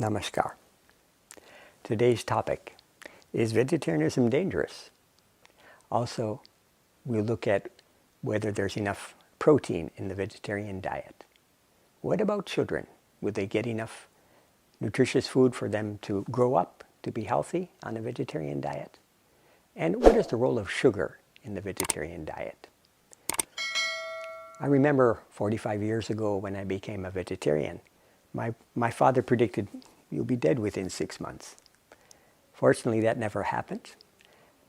Namaskar. Today's topic is vegetarianism dangerous? Also, we'll look at whether there's enough protein in the vegetarian diet. What about children? Would they get enough nutritious food for them to grow up to be healthy on a vegetarian diet? And what is the role of sugar in the vegetarian diet? I remember 45 years ago when I became a vegetarian, my father predicted, "You'll be dead within 6 months." Fortunately, that never happened.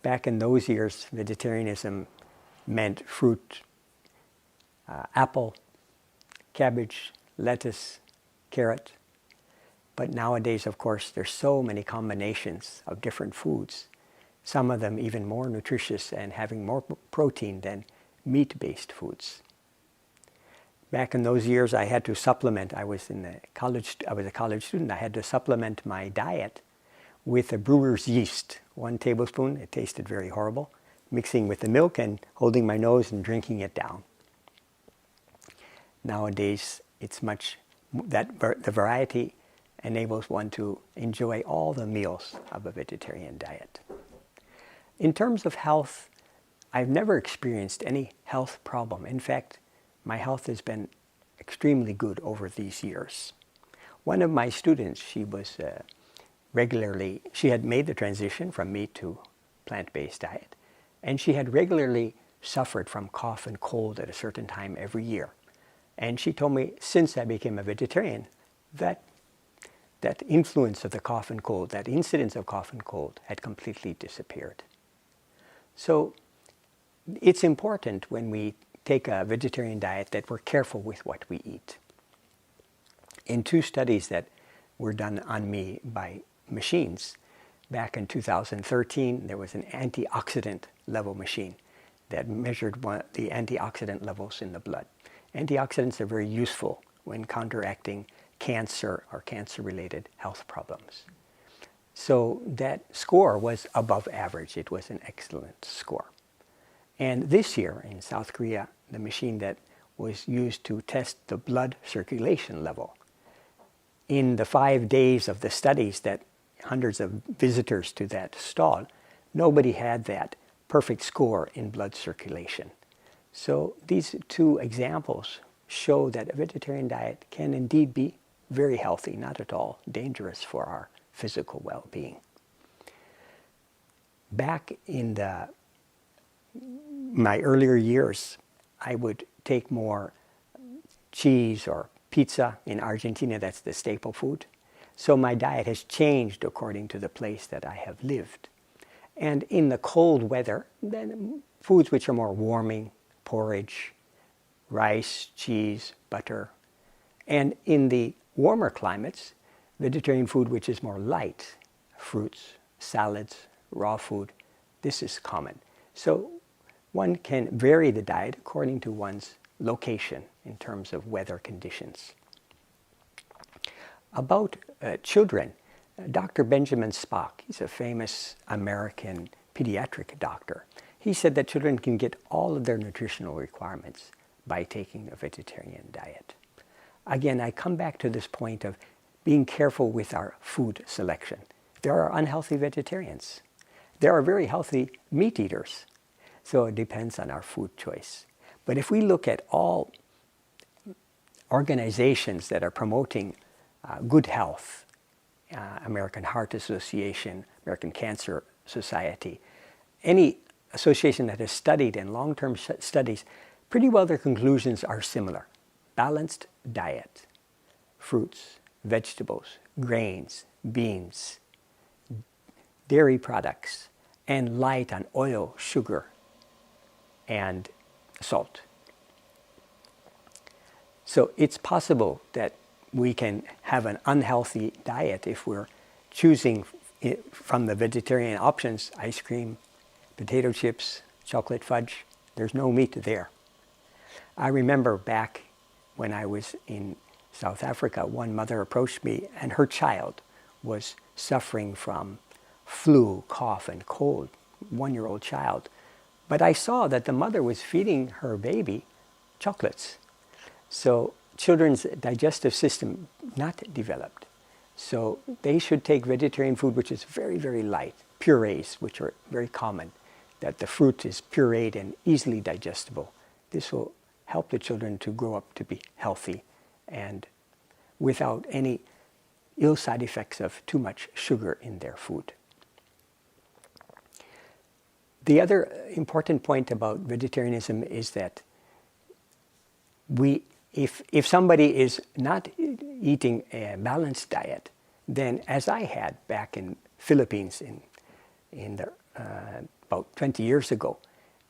Back in those years, vegetarianism meant fruit, apple, cabbage, lettuce, carrot. But nowadays, of course, there's so many combinations of different foods, some of them even more nutritious and having more protein than meat-based foods. Back in those years, I had to supplement. I was a college student. I had to supplement my diet with a brewer's yeast. 1 tablespoon, it tasted very horrible, mixing with the milk and holding my nose and drinking it down. Nowadays, the variety enables one to enjoy all the meals of a vegetarian diet. In terms of health, I've never experienced any health problem. In fact, my health has been extremely good over these years. One of my students, she had made the transition from meat to plant-based diet, and she had regularly suffered from cough and cold at a certain time every year. And she told me, since I became a vegetarian, that influence of the cough and cold, that incidence of cough and cold had completely disappeared. So it's important when we take a vegetarian diet that we're careful with what we eat. In 2 studies that were done on me by machines, back in 2013, there was an antioxidant level machine that measured the antioxidant levels in the blood. Antioxidants are very useful when counteracting cancer or cancer-related health problems. So that score was above average. It was an excellent score. And this year in South Korea, the machine that was used to test the blood circulation level, in the 5 days of the studies that hundreds of visitors to that stall, nobody had that perfect score in blood circulation. So these 2 examples show that a vegetarian diet can indeed be very healthy, not at all dangerous for our physical well-being. Back in my earlier years, I would take more cheese or pizza. In Argentina, that's the staple food. So my diet has changed according to the place that I have lived. And in the cold weather, then foods which are more warming, porridge, rice, cheese, butter. And in the warmer climates, vegetarian food which is more light, fruits, salads, raw food, this is common. So one can vary the diet according to one's location in terms of weather conditions. About children, Dr. Benjamin Spock, he's a famous American pediatric doctor. He said that children can get all of their nutritional requirements by taking a vegetarian diet. Again, I come back to this point of being careful with our food selection. There are unhealthy vegetarians. There are very healthy meat eaters. So it depends on our food choice. But if we look at all organizations that are promoting good health, American Heart Association, American Cancer Society, any association that has studied in long-term studies, pretty well their conclusions are similar. Balanced diet, fruits, vegetables, grains, beans, dairy products, and light on oil, sugar, and salt. So it's possible that we can have an unhealthy diet if we're choosing from the vegetarian options, ice cream, potato chips, chocolate fudge. There's no meat there. I remember back when I was in South Africa, one mother approached me and her child was suffering from flu, cough, and cold, 1-year-old child. But I saw that the mother was feeding her baby chocolates. So children's digestive system not developed. So they should take vegetarian food which is very, very light, purees, which are very common, that the fruit is pureed and easily digestible. This will help the children to grow up to be healthy and without any ill side effects of too much sugar in their food. The other important point about vegetarianism is that if somebody is not eating a balanced diet, then as I had back in Philippines about 20 years ago,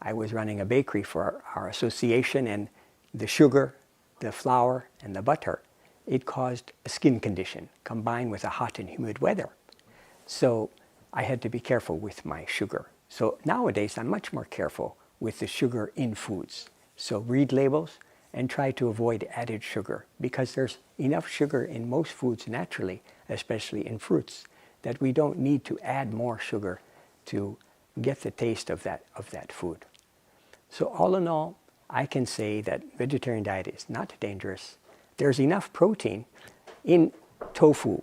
I was running a bakery for our association, and the sugar, the flour, and the butter, it caused a skin condition combined with a hot and humid weather. So I had to be careful with my sugar. So nowadays I'm much more careful with the sugar in foods. So read labels and try to avoid added sugar, because there's enough sugar in most foods naturally, especially in fruits, that we don't need to add more sugar to get the taste of that food. So all in all, I can say that vegetarian diet is not dangerous. There's enough protein in tofu,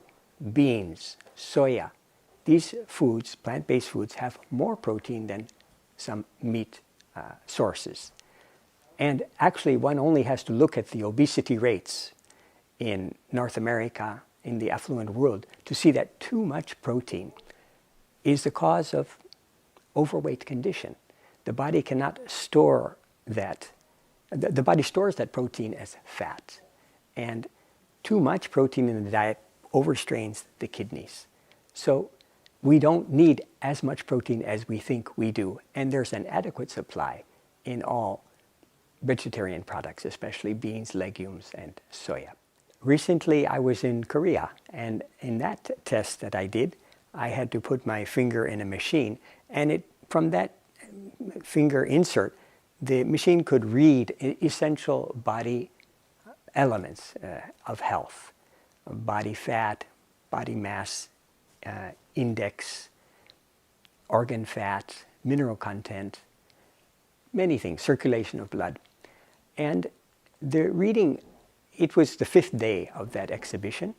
beans, soya. These foods, plant-based foods, have more protein than some meat sources. And actually, one only has to look at the obesity rates in North America, in the affluent world, to see that too much protein is the cause of overweight condition. The body cannot store that. The body stores that protein as fat. And too much protein in the diet overstrains the kidneys. So we don't need as much protein as we think we do. And there's an adequate supply in all vegetarian products, especially beans, legumes, and soya. Recently, I was in Korea, and in that test that I did, I had to put my finger in a machine, and from that finger insert, the machine could read essential body elements of health: body fat, body mass index, organ fat, mineral content, many things, circulation of blood. And the reading, it was the 5th day of that exhibition,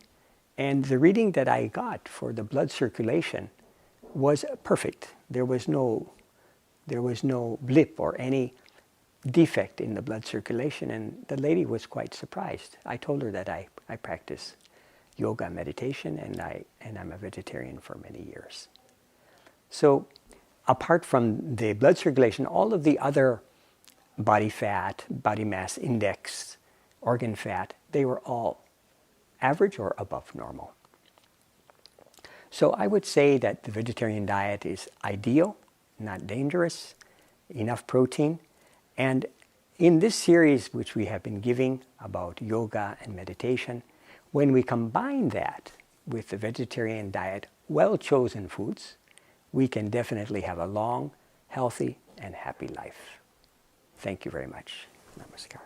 and the reading that I got for the blood circulation was perfect. There was no blip or any defect in the blood circulation, and the lady was quite surprised. I told her that I practice yoga meditation, and I'm a vegetarian for many years. So apart from the blood circulation, all of the other body fat, body mass index, organ fat, they were all average or above normal. So I would say that the vegetarian diet is ideal, not dangerous, enough protein. And in this series, which we have been giving about yoga and meditation, when we combine that with the vegetarian diet, well-chosen foods, we can definitely have a long, healthy, and happy life. Thank you very much. Namaskar.